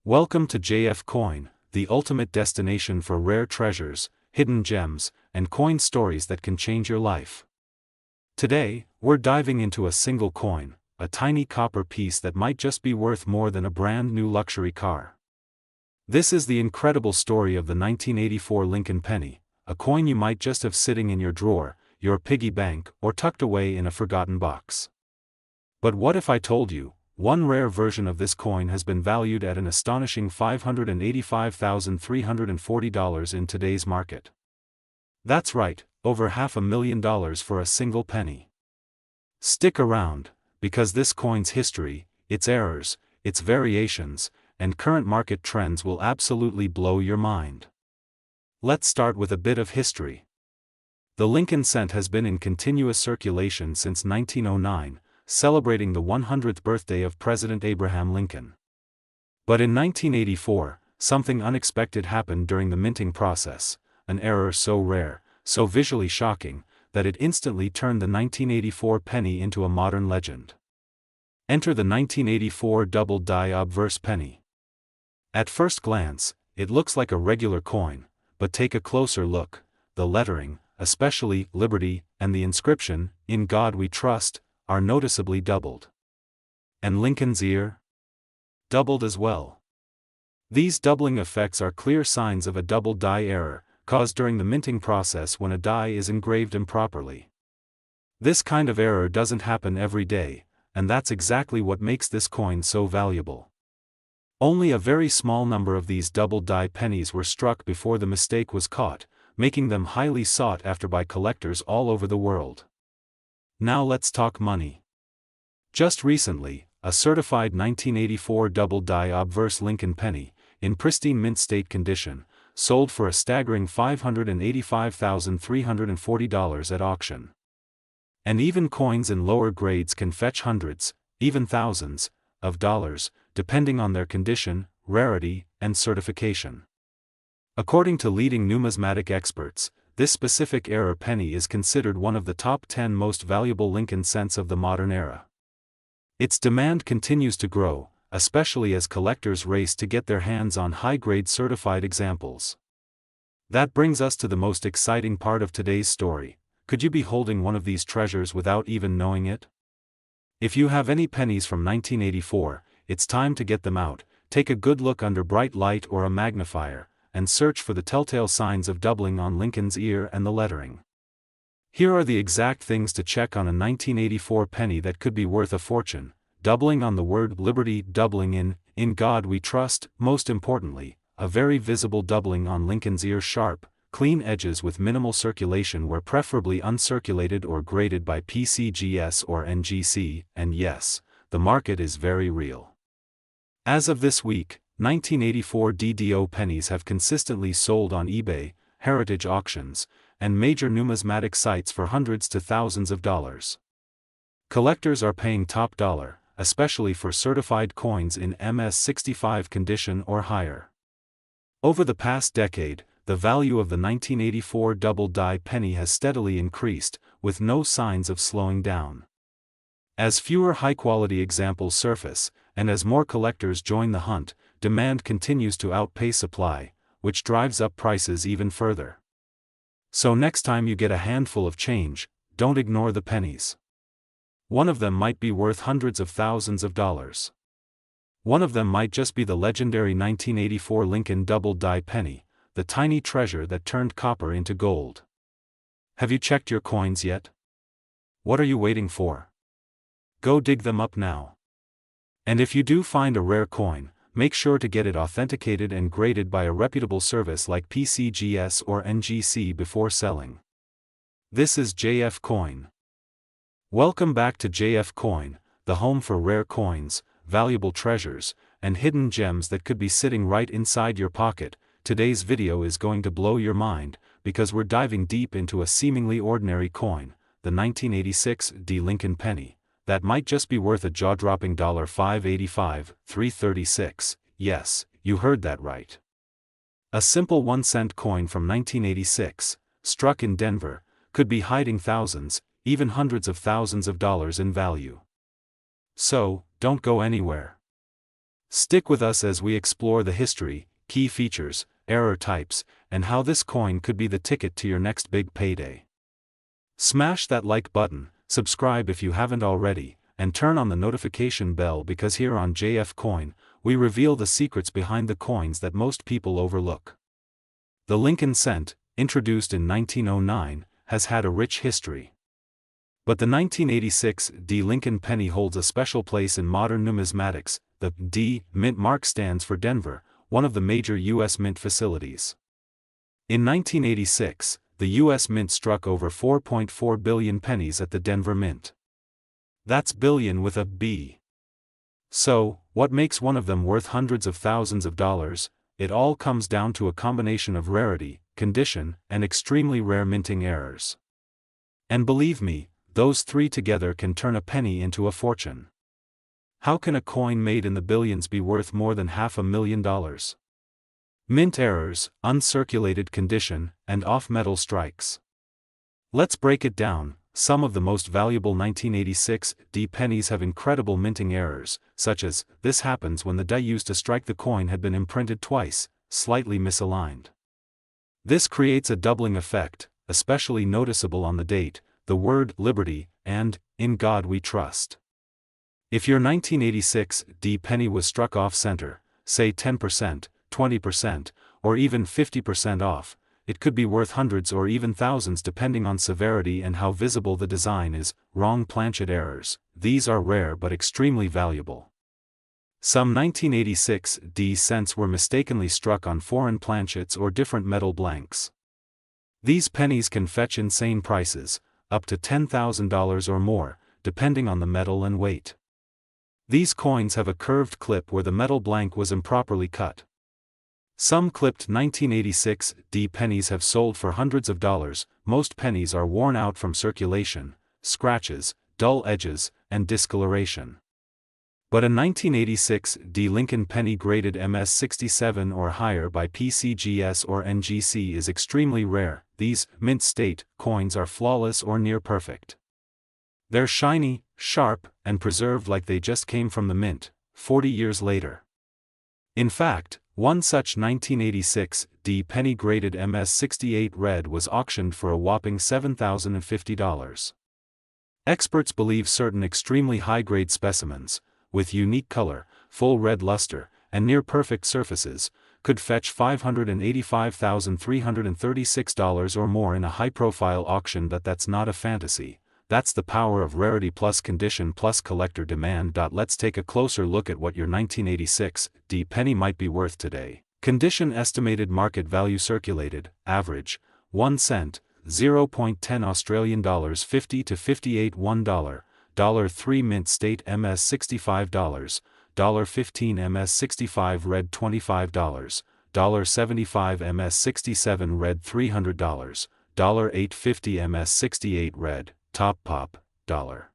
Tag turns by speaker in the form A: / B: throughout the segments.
A: Welcome to JF Coin, the ultimate destination for rare treasures, hidden gems, and coin stories that can change your life. Today, we're diving into a single coin, a tiny copper piece that might just be worth more than a brand new luxury car. This is the incredible story of the 1984 Lincoln penny, a coin you might just have sitting in your drawer, your piggy bank, or tucked away in a forgotten box. But what if I told you, one rare version of this coin has been valued at an astonishing $585,340 in today's market? That's right, over $500,000 for a single penny. Stick around, because this coin's history, its errors, its variations, and current market trends will absolutely blow your mind. Let's start with a bit of history. The Lincoln cent has been in continuous circulation since 1909, celebrating the 100th birthday of President Abraham Lincoln. But in 1984, something unexpected happened during the minting process, an error so rare, so visually shocking, that it instantly turned the 1984 penny into a modern legend. Enter the 1984 double-die obverse penny. At first glance, it looks like a regular coin, but take a closer look. The lettering, especially Liberty, and the inscription, "In God We Trust," are noticeably doubled. And Lincoln's ear? Doubled as well. These doubling effects are clear signs of a double die error, caused during the minting process when a die is engraved improperly. This kind of error doesn't happen every day, and that's exactly what makes this coin so valuable. Only a very small number of these double die pennies were struck before the mistake was caught, making them highly sought after by collectors all over the world. Now let's talk money. Just recently, a certified 1984 double-die obverse Lincoln penny, in pristine mint state condition, sold for a staggering $585,340 at auction. And even coins in lower grades can fetch hundreds, even thousands, of dollars, depending on their condition, rarity, and certification. According to leading numismatic experts, this specific era penny is considered one of the top 10 most valuable Lincoln cents of the modern era. Its demand continues to grow, especially as collectors race to get their hands on high-grade certified examples. That brings us to the most exciting part of today's story. Could you be holding one of these treasures without even knowing it? If you have any pennies from 1984, it's time to get them out, take a good look under bright light or a magnifier, and search for the telltale signs of doubling on Lincoln's ear and the lettering. Here are the exact things to check on a 1984 penny that could be worth a fortune: doubling on the word Liberty, doubling in God We Trust, most importantly, a very visible doubling on Lincoln's ear, sharp, clean edges with minimal circulation where preferably uncirculated or graded by PCGS or NGC, and yes, the market is very real. As of this week, 1984 DDO pennies have consistently sold on eBay, heritage auctions, and major numismatic sites for hundreds to thousands of dollars. Collectors are paying top dollar, especially for certified coins in MS-65 condition or higher. Over the past decade, the value of the 1984 double-die penny has steadily increased, with no signs of slowing down. As fewer high-quality examples surface, and as more collectors join the hunt, demand continues to outpace supply, which drives up prices even further. So next time you get a handful of change, don't ignore the pennies. One of them might be worth hundreds of thousands of dollars. One of them might just be the legendary 1984 Lincoln double-die penny, the tiny treasure that turned copper into gold. Have you checked your coins yet? What are you waiting for? Go dig them up now. And if you do find a rare coin, make sure to get it authenticated and graded by a reputable service like PCGS or NGC before selling. This is JF Coin. Welcome back to JF Coin, the home for rare coins, valuable treasures, and hidden gems that could be sitting right inside your pocket. Today's video is going to blow your mind, because we're diving deep into a seemingly ordinary coin, the 1986 D Lincoln penny, that might just be worth a jaw-dropping $585,336. Yes, you heard that right. A simple 1-cent coin from 1986, struck in Denver, could be hiding thousands, even hundreds of thousands of dollars in value. So, don't go anywhere. Stick with us as we explore the history, key features, error types, and how this coin could be the ticket to your next big payday. Smash that like button, subscribe if you haven't already, and turn on the notification bell because here on JF Coin, we reveal the secrets behind the coins that most people overlook. The Lincoln cent, introduced in 1909, has had a rich history. But the 1986 D. Lincoln penny holds a special place in modern numismatics. The D. mint mark stands for Denver, one of the major U.S. mint facilities. In 1986, the U.S. Mint struck over 4.4 billion pennies at the Denver Mint. That's billion with a B. So, what makes one of them worth hundreds of thousands of dollars? It all comes down to a combination of rarity, condition, and extremely rare minting errors. And believe me, those three together can turn a penny into a fortune. How can a coin made in the billions be worth more than $500,000? Mint errors, uncirculated condition, and off-metal strikes. Let's break it down. Some of the most valuable 1986 D pennies have incredible minting errors, such as, this happens when the die used to strike the coin had been imprinted twice, slightly misaligned. This creates a doubling effect, especially noticeable on the date, the word liberty, and in God we trust. If your 1986 D penny was struck off-center, say 10%, 20%, or even 50% off, it could be worth hundreds or even thousands depending on severity and how visible the design is. Wrong planchet errors, these are rare but extremely valuable. Some 1986 D cents were mistakenly struck on foreign planchets or different metal blanks. These pennies can fetch insane prices, up to $10,000 or more, depending on the metal and weight. These coins have a curved clip where the metal blank was improperly cut. Some clipped 1986 D pennies have sold for hundreds of dollars. Most pennies are worn out from circulation, scratches, dull edges, and discoloration. But a 1986 D Lincoln penny graded MS67 or higher by PCGS or NGC is extremely rare. These mint state coins are flawless or near perfect. They're shiny, sharp, and preserved like they just came from the mint, 40 years later. In fact, one such 1986 D penny graded MS68 red was auctioned for a whopping $7,050. Experts believe certain extremely high-grade specimens, with unique color, full red luster, and near-perfect surfaces, could fetch $585,336 or more in a high-profile auction. That's not a fantasy. That's the power of rarity plus condition plus collector demand. Let's take a closer look at what your 1986 D penny might be worth today. Condition: estimated market value circulated, average, 1 cent, 0.10 Australian dollars 50 to 58 $1, $3 mint state MS65, $15 MS65 red $25, $75 MS67 red $300, $850 MS68 red, top pop, $7,000,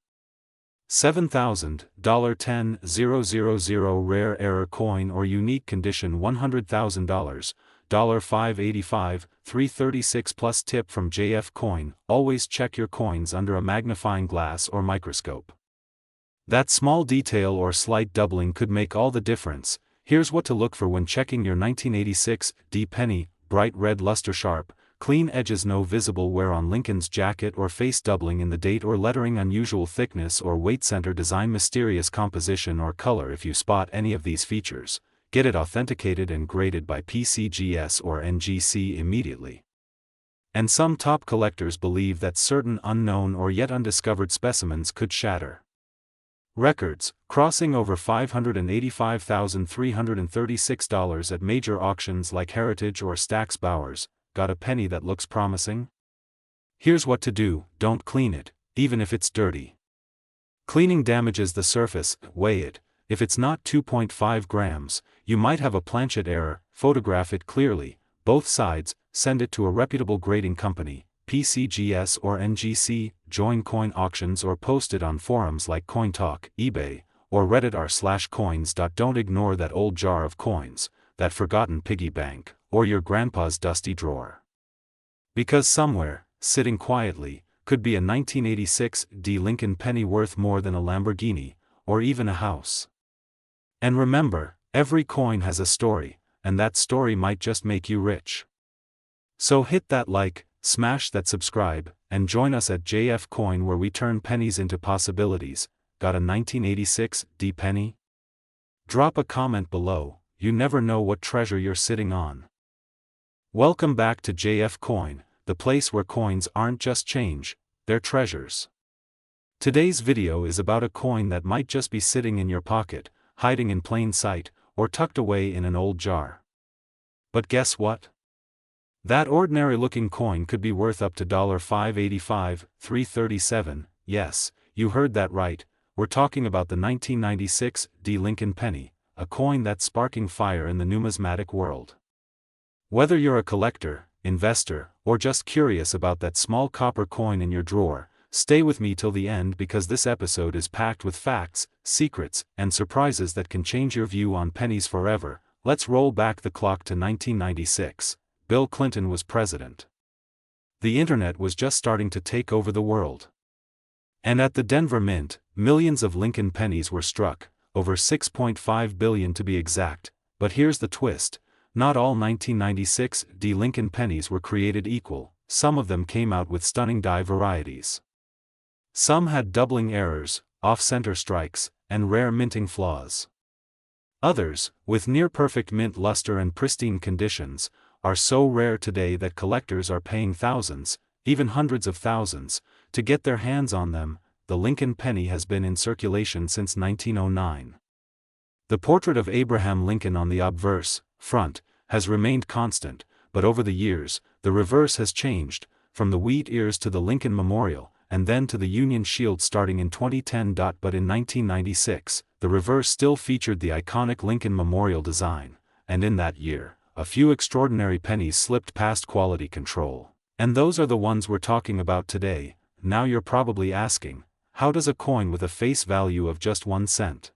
A: $10,000 rare error coin or unique condition $100,000, $585, $336 plus tip from JF Coin. Always check your coins under a magnifying glass or microscope. That small detail or slight doubling could make all the difference. Here's what to look for when checking your 1986 D penny: bright red luster, sharp, clean edges, no visible wear on Lincoln's jacket or face, doubling in the date or lettering, unusual thickness or weight, center design, mysterious composition or color. If you spot any of these features, get it authenticated and graded by PCGS or NGC immediately. And some top collectors believe that certain unknown or yet undiscovered specimens could shatter records, crossing over $585,336 at major auctions like Heritage or Stack's Bowers. Got a penny that looks promising? Here's what to do: don't clean it, even if it's dirty. Cleaning damages the surface. Weigh it. If it's not 2.5 grams, you might have a planchet error. Photograph it clearly, both sides, send it to a reputable grading company, PCGS or NGC, join coin auctions or post it on forums like CoinTalk, eBay, or Reddit r/coins. Don't ignore that old jar of coins, that forgotten piggy bank, or your grandpa's dusty drawer. Because somewhere, sitting quietly, could be a 1986 D Lincoln penny worth more than a Lamborghini, or even a house. And remember, Every coin has a story, and that story might just make you rich. So hit that like, smash that subscribe, and join us at JF Coin where we turn pennies into possibilities. Got a 1986 D penny? Drop a comment below, you never know what treasure you're sitting on. Welcome back to JF Coin, the place where coins aren't just change, they're treasures. Today's video is about a coin that might just be sitting in your pocket, hiding in plain sight, or tucked away in an old jar. But guess what? That ordinary-looking coin could be worth up to $5.85, $3.37, yes, you heard that right, we're talking about the 1996 D Lincoln penny, a coin that's sparking fire in the numismatic world. Whether you're a collector, investor, or just curious about that small copper coin in your drawer, stay with me till the end because this episode is packed with facts, secrets, and surprises that can change your view on pennies forever. Let's roll back the clock to 1996. Bill Clinton was president. The internet was just starting to take over the world. And at the Denver Mint, millions of Lincoln pennies were struck, over 6.5 billion to be exact. But here's the twist, not all 1996 D Lincoln pennies were created equal, some of them came out with stunning die varieties. Some had doubling errors, off-center strikes, and rare minting flaws. Others, with near-perfect mint luster and pristine conditions, are so rare today that collectors are paying thousands, even hundreds of thousands, to get their hands on them. The Lincoln penny has been in circulation since 1909. The portrait of Abraham Lincoln on the obverse front has remained constant, but over the years, the reverse has changed, from the wheat ears to the Lincoln Memorial, and then to the Union Shield starting in 2010. But in 1996, the reverse still featured the iconic Lincoln Memorial design, and in that year, a few extraordinary pennies slipped past quality control. And those are the ones we're talking about today. Now you're probably asking, how does a coin with a face value of just 1 cent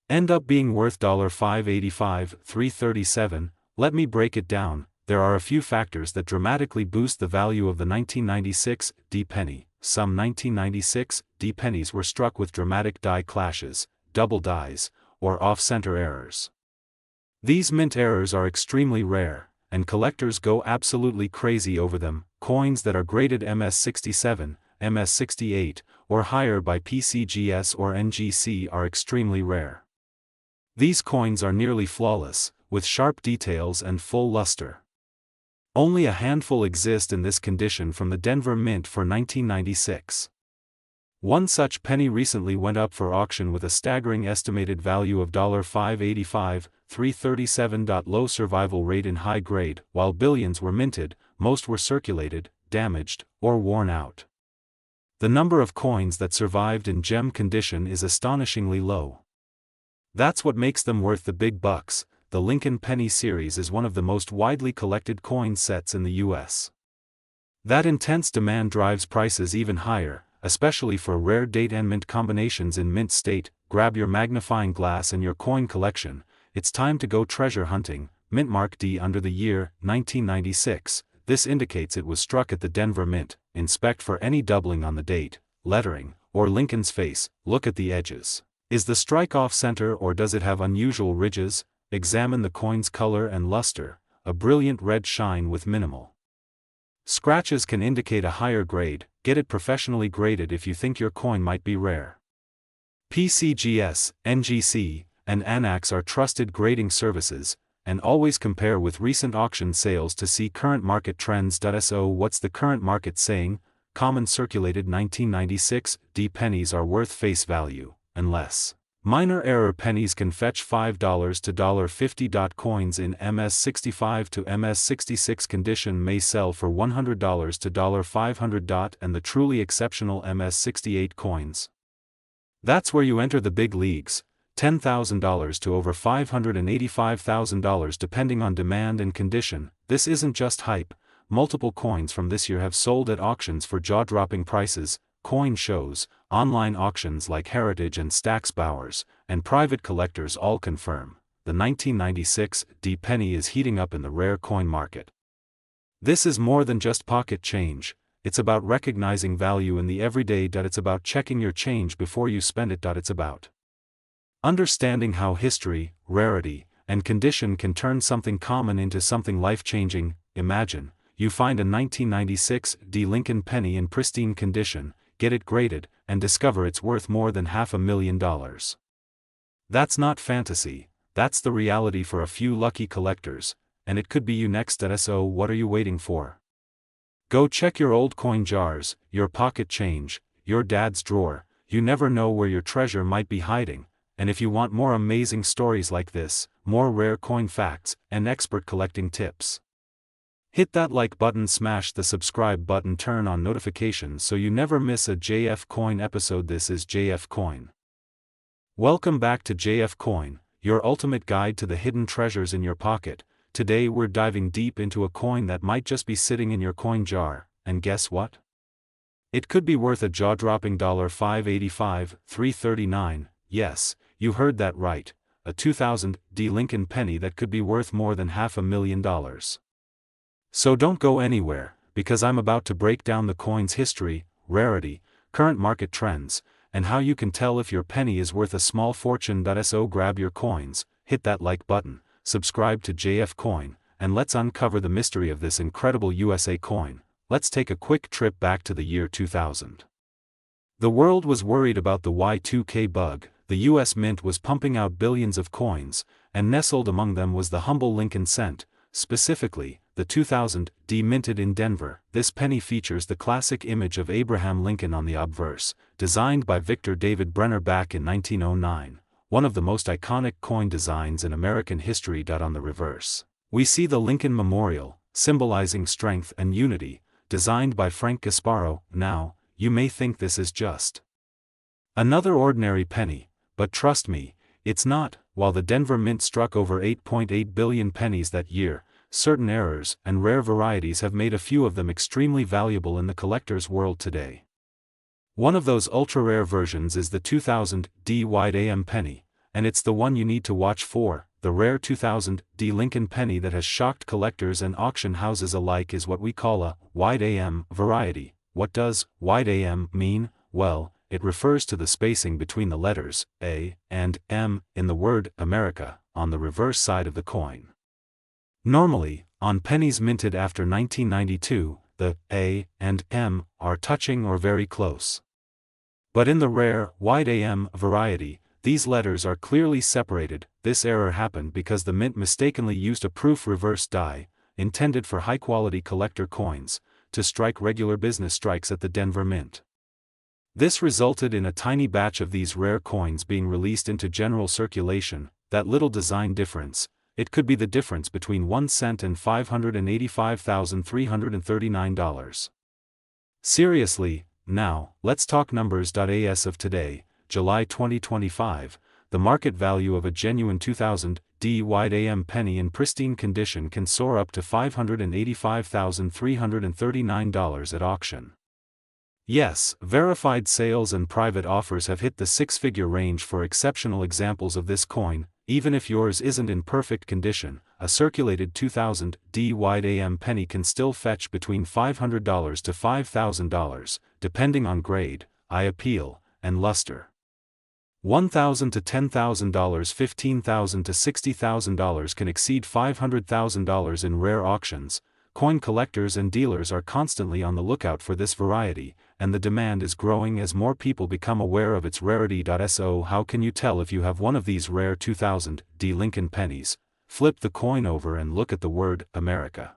A: end up being worth $5.85, $3.37? Let me break it down. There are a few factors that dramatically boost the value of the 1996 D penny. Some 1996 D pennies were struck with dramatic die clashes, double dies, or off-center errors. These mint errors are extremely rare, and collectors go absolutely crazy over them. Coins that are graded MS67, MS68, or higher by PCGS or NGC are extremely rare. These coins are nearly flawless, with sharp details and full luster. Only a handful exist in this condition from the Denver Mint for 1996. One such penny recently went up for auction with a staggering estimated value of $5.85, $3.37. Low survival rate in high grade. While billions were minted, most were circulated, damaged, or worn out. The number of coins that survived in gem condition is astonishingly low. That's what makes them worth the big bucks. The Lincoln Penny series is one of the most widely collected coin sets in the US. That intense demand drives prices even higher, especially for rare date and mint combinations in mint state. Grab your magnifying glass and your coin collection, it's time to go treasure hunting. Mint mark D under the year 1996, this indicates it was struck at the Denver Mint. Inspect for any doubling on the date, lettering, or Lincoln's face. Look at the edges. Is the strike off-center or does it have unusual ridges? Examine the coin's color and luster. A brilliant red shine with minimal scratches can indicate a higher grade. Get it professionally graded if you think your coin might be rare. PCGS, NGC, and ANAX are trusted grading services, and always compare with recent auction sales to see current market trends. So what's the current market saying? Common circulated 1996 D pennies are worth face value, unless minor error pennies can fetch $5 to $50. Coins in MS65 to MS66 condition may sell for $100 to $500. And the truly exceptional MS68 coins. That's where you enter the big leagues, $10,000 to over $585,000 depending on demand and condition. This isn't just hype. Multiple coins from this year have sold at auctions for jaw-dropping prices. Coin shows, online auctions like Heritage and Stack's Bowers, and private collectors all confirm, the 1996 D penny is heating up in the rare coin market. This is more than just pocket change, it's about recognizing value in the everyday. It's about checking your change before you spend it. It's about Understanding how history, rarity, and condition can turn something common into something life-changing. Imagine, you find a 1996 D Lincoln penny in pristine condition, get it graded, and discover it's worth more than $500,000. That's not fantasy, that's the reality for a few lucky collectors, and it could be you next. So what are you waiting for? Go check your old coin jars, your pocket change, your dad's drawer. You never know where your treasure might be hiding. And if you want more amazing stories like this, more rare coin facts, and expert collecting tips, hit that like button, smash the subscribe button, turn on notifications so you never miss a JF Coin episode. This is JF Coin. Welcome back to JF Coin, your ultimate guide to the hidden treasures in your pocket. Today we're diving deep into a coin that might just be sitting in your coin jar, and guess what? It could be worth a jaw-dropping $585, $339, yes, you heard that right, a 2000 D Lincoln penny that could be worth more than $500,000. So don't go anywhere, because I'm about to break down the coin's history, rarity, current market trends, and how you can tell if your penny is worth a small fortune. So grab your coins, hit that like button, subscribe to JF Coin, and let's uncover the mystery of this incredible USA coin. Let's take a quick trip back to the year 2000. The world was worried about the Y2K bug. The US Mint was pumping out billions of coins, and nestled among them was the humble Lincoln cent, specifically, the 2000 D minted in Denver. This penny features the classic image of Abraham Lincoln on the obverse, designed by Victor David Brenner back in 1909, one of the most iconic coin designs in American history. On the reverse, we see the Lincoln Memorial, symbolizing strength and unity, designed by Frank Gasparo. Now, you may think this is just another ordinary penny, but trust me, it's not. While the Denver Mint struck over 8.8 billion pennies that year, certain errors and rare varieties have made a few of them extremely valuable in the collector's world today. One of those ultra-rare versions is the 2000 D Wide AM penny, and it's the one you need to watch for. The rare 2000 D Lincoln penny that has shocked collectors and auction houses alike is what we call a Wide AM variety. What does Wide AM mean? Well, it refers to the spacing between the letters A and M in the word America on the reverse side of the coin. Normally, on pennies minted after 1992, the A and M are touching or very close. But in the rare Wide AM variety, these letters are clearly separated. This error happened because the Mint mistakenly used a proof reverse die, intended for high-quality collector coins, to strike regular business strikes at the Denver Mint. This resulted in a tiny batch of these rare coins being released into general circulation. That little design difference, it could be the difference between 1 cent and $585,339. Seriously, now, let's talk numbers. As of today, July 2025, the market value of a genuine 2000 D Wide AM penny in pristine condition can soar up to $585,339 at auction. Yes, verified sales and private offers have hit the six-figure range for exceptional examples of this coin. Even if yours isn't in perfect condition, a circulated 2000 D Wide AM penny can still fetch between $500 to $5,000, depending on grade, eye appeal, and luster. $1,000 to $10,000, $15,000 to $60,000 can exceed $500,000 in rare auctions. Coin collectors and dealers are constantly on the lookout for this variety, and the demand is growing as more people become aware of its rarity. So how can you tell if you have one of these rare 2000 D Lincoln pennies? Flip the coin over and look at the word America.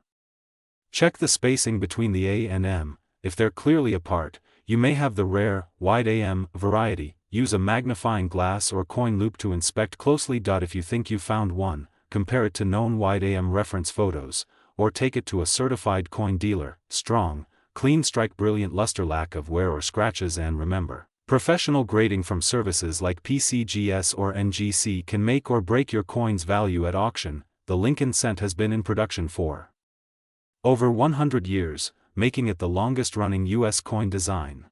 A: Check the spacing between the A and M. If they're clearly apart, you may have the rare Wide AM variety. Use a magnifying glass or coin loupe to inspect closely. If you think you found one, compare it to known Wide AM reference photos, or take it to a certified coin dealer. Strong, clean strike, brilliant luster, lack of wear or scratches. And remember, professional grading from services like PCGS or NGC can make or break your coin's value at auction. The Lincoln cent has been in production for over 100 years, making it the longest-running U.S. coin design.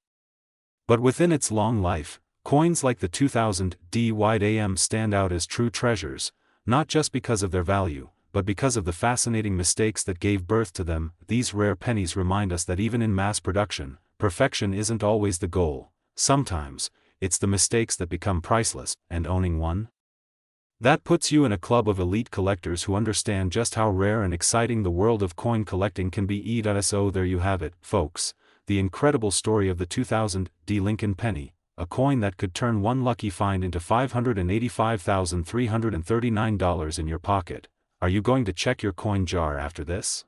A: But within its long life, coins like the 2000 D Wide AM stand out as true treasures, not just because of their value, but because of the fascinating mistakes that gave birth to them. These rare pennies remind us that even in mass production, perfection isn't always the goal. Sometimes, it's the mistakes that become priceless, and owning one? That puts you in a club of elite collectors who understand just how rare and exciting the world of coin collecting can be. So there you have it, folks, the incredible story of the 2000 D Lincoln penny, a coin that could turn one lucky find into $585,339 in your pocket. Are you going to check your coin jar after this?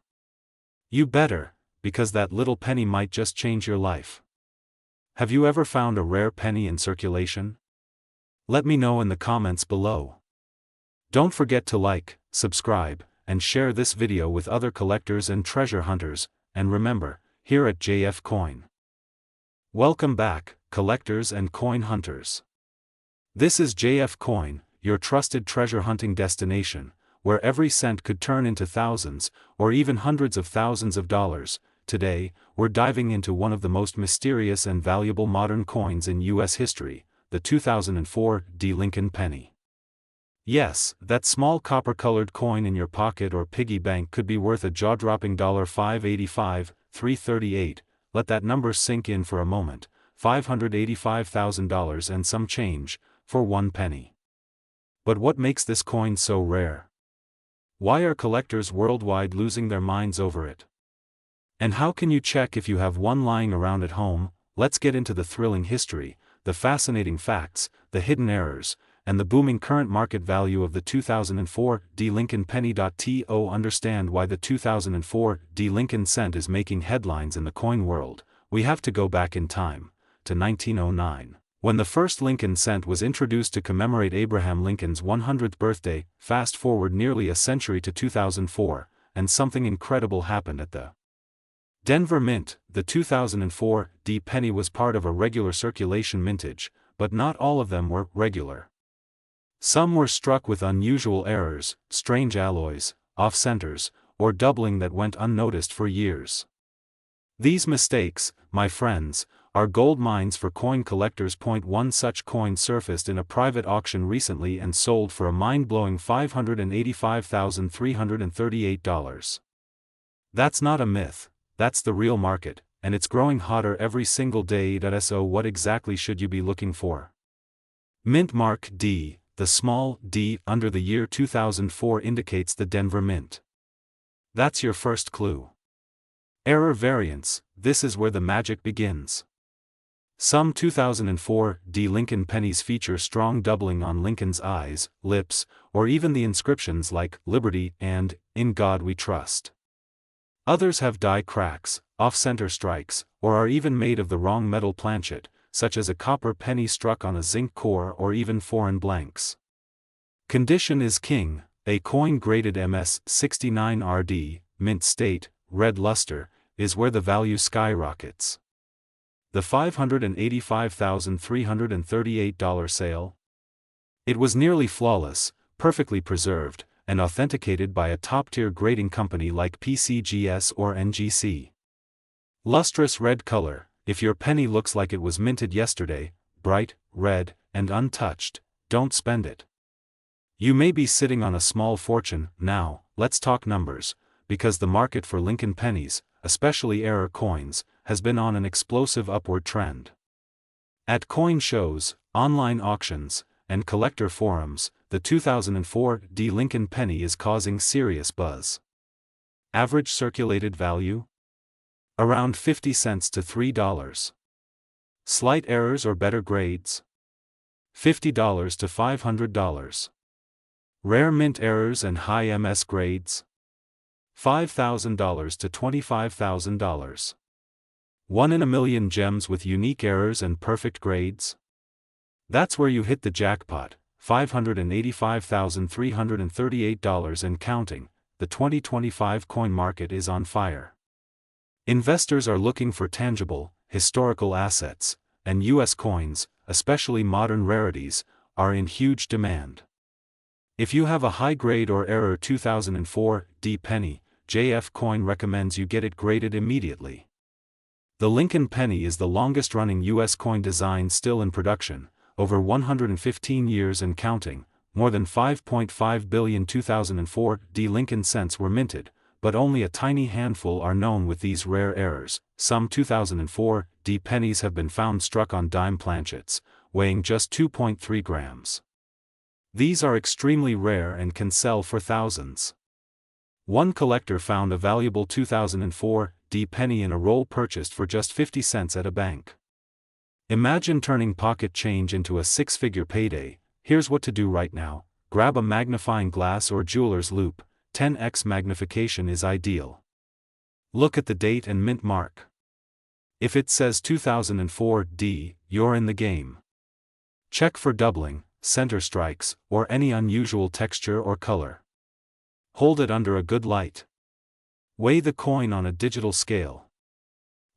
A: You better, because that little penny might just change your life. Have you ever found a rare penny in circulation? Let me know in the comments below. Don't forget to like, subscribe, and share this video with other collectors and treasure hunters, and remember, here at JF Coin. Welcome back, collectors and coin hunters. This is JF Coin, your trusted treasure hunting destination, where every cent could turn into thousands, or even hundreds of thousands of dollars. Today, we're diving into one of the most mysterious and valuable modern coins in U.S. history, the 2004 D Lincoln penny. Yes, that small copper-colored coin in your pocket or piggy bank could be worth a jaw-dropping $585, $338, let that number sink in for a moment, $585,000 and some change, for one penny. But what makes this coin so rare? Why are collectors worldwide losing their minds over it? And how can you check if you have one lying around at home? Let's get into the thrilling history, the fascinating facts, the hidden errors, and the booming current market value of the 2004 D Lincoln penny. To understand why the 2004 D Lincoln cent is making headlines in the coin world, we have to go back in time, to 1909, when the first Lincoln cent was introduced to commemorate Abraham Lincoln's 100th birthday. Fast forward nearly a century to 2004, and something incredible happened at the Denver Mint. The 2004 D penny was part of a regular circulation mintage, but not all of them were regular. Some were struck with unusual errors, strange alloys, off-centers, or doubling that went unnoticed for years. These mistakes, my friends, are gold mines for coin collectors. One such coin surfaced in a private auction recently and sold for a mind-blowing $585,338. That's not a myth, that's the real market, and it's growing hotter every single day. So what exactly should you be looking for? Mint mark D. The small d under the year 2004 indicates the Denver Mint. That's your first clue. Error variance, this is where the magic begins. Some 2004 D Lincoln pennies feature strong doubling on Lincoln's eyes, lips, or even the inscriptions like Liberty and In God We Trust. Others have die cracks, off-center strikes, or are even made of the wrong metal planchet, such as a copper penny struck on a zinc core or even foreign blanks. Condition is king. A coin graded MS69 RD, mint state, red luster, is where the value skyrockets. The $585,338 sale? It was nearly flawless, perfectly preserved, and authenticated by a top-tier grading company like PCGS or NGC. Lustrous red color. If your penny looks like it was minted yesterday, bright, red, and untouched, don't spend it. You may be sitting on a small fortune. Now, let's talk numbers, because the market for Lincoln pennies, especially error coins, has been on an explosive upward trend. At coin shows, online auctions, and collector forums, the 2004 D Lincoln penny is causing serious buzz. Average circulated value? Around 50 cents to $3. Slight errors or better grades? $50 to $500. Rare mint errors and high MS grades? $5,000 to $25,000. 1 in a million gems with unique errors and perfect grades? That's where you hit the jackpot, $585,338 and counting. The 2025 coin market is on fire. Investors are looking for tangible, historical assets, and U.S. coins, especially modern rarities, are in huge demand. If you have a high-grade or error 2004 D penny, JF Coin recommends you get it graded immediately. The Lincoln penny is the longest-running U.S. coin design still in production, over 115 years and counting. More than 5.5 billion 2004 D Lincoln cents were minted, but only a tiny handful are known with these rare errors. Some 2004 D pennies have been found struck on dime planchets, weighing just 2.3 grams. These are extremely rare and can sell for thousands. One collector found a valuable 2004 D penny in a roll purchased for just 50 cents at a bank. Imagine turning pocket change into a six-figure payday. Here's what to do right now. Grab a magnifying glass or jeweler's loupe. 10x magnification is ideal. Look at the date and mint mark. If it says 2004 D, you're in the game. Check for doubling, center strikes, or any unusual texture or color. Hold it under a good light. Weigh the coin on a digital scale.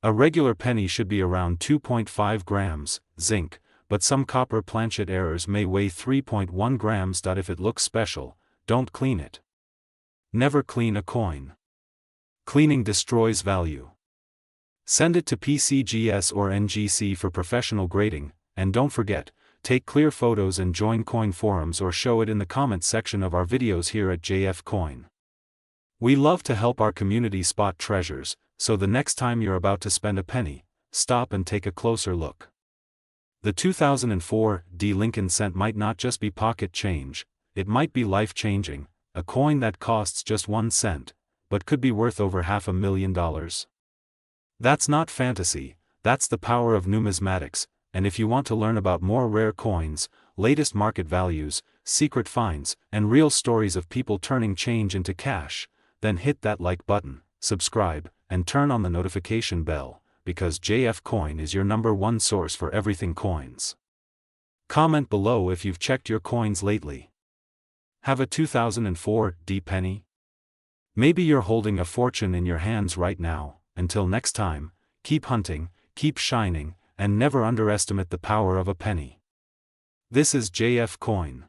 A: A regular penny should be around 2.5 grams, zinc, but some copper planchet errors may weigh 3.1 grams. If it looks special, don't clean it. Never clean a coin. Cleaning destroys value. Send it to PCGS or NGC for professional grading, and don't forget, take clear photos and join coin forums or show it in the comments section of our videos here at JF Coin. We love to help our community spot treasures, so the next time you're about to spend a penny, stop and take a closer look. The 2004 D Lincoln cent might not just be pocket change, it might be life-changing, a coin that costs just 1 cent, but could be worth over $500,000. That's not fantasy, that's the power of numismatics, and if you want to learn about more rare coins, latest market values, secret finds, and real stories of people turning change into cash, then hit that like button, subscribe, and turn on the notification bell, because JF Coin is your #1 source for everything coins. Comment below if you've checked your coins lately. Have a 2004 D penny? Maybe you're holding a fortune in your hands right now. Until next time, keep hunting, keep shining, and never underestimate the power of a penny. This is JF Coin.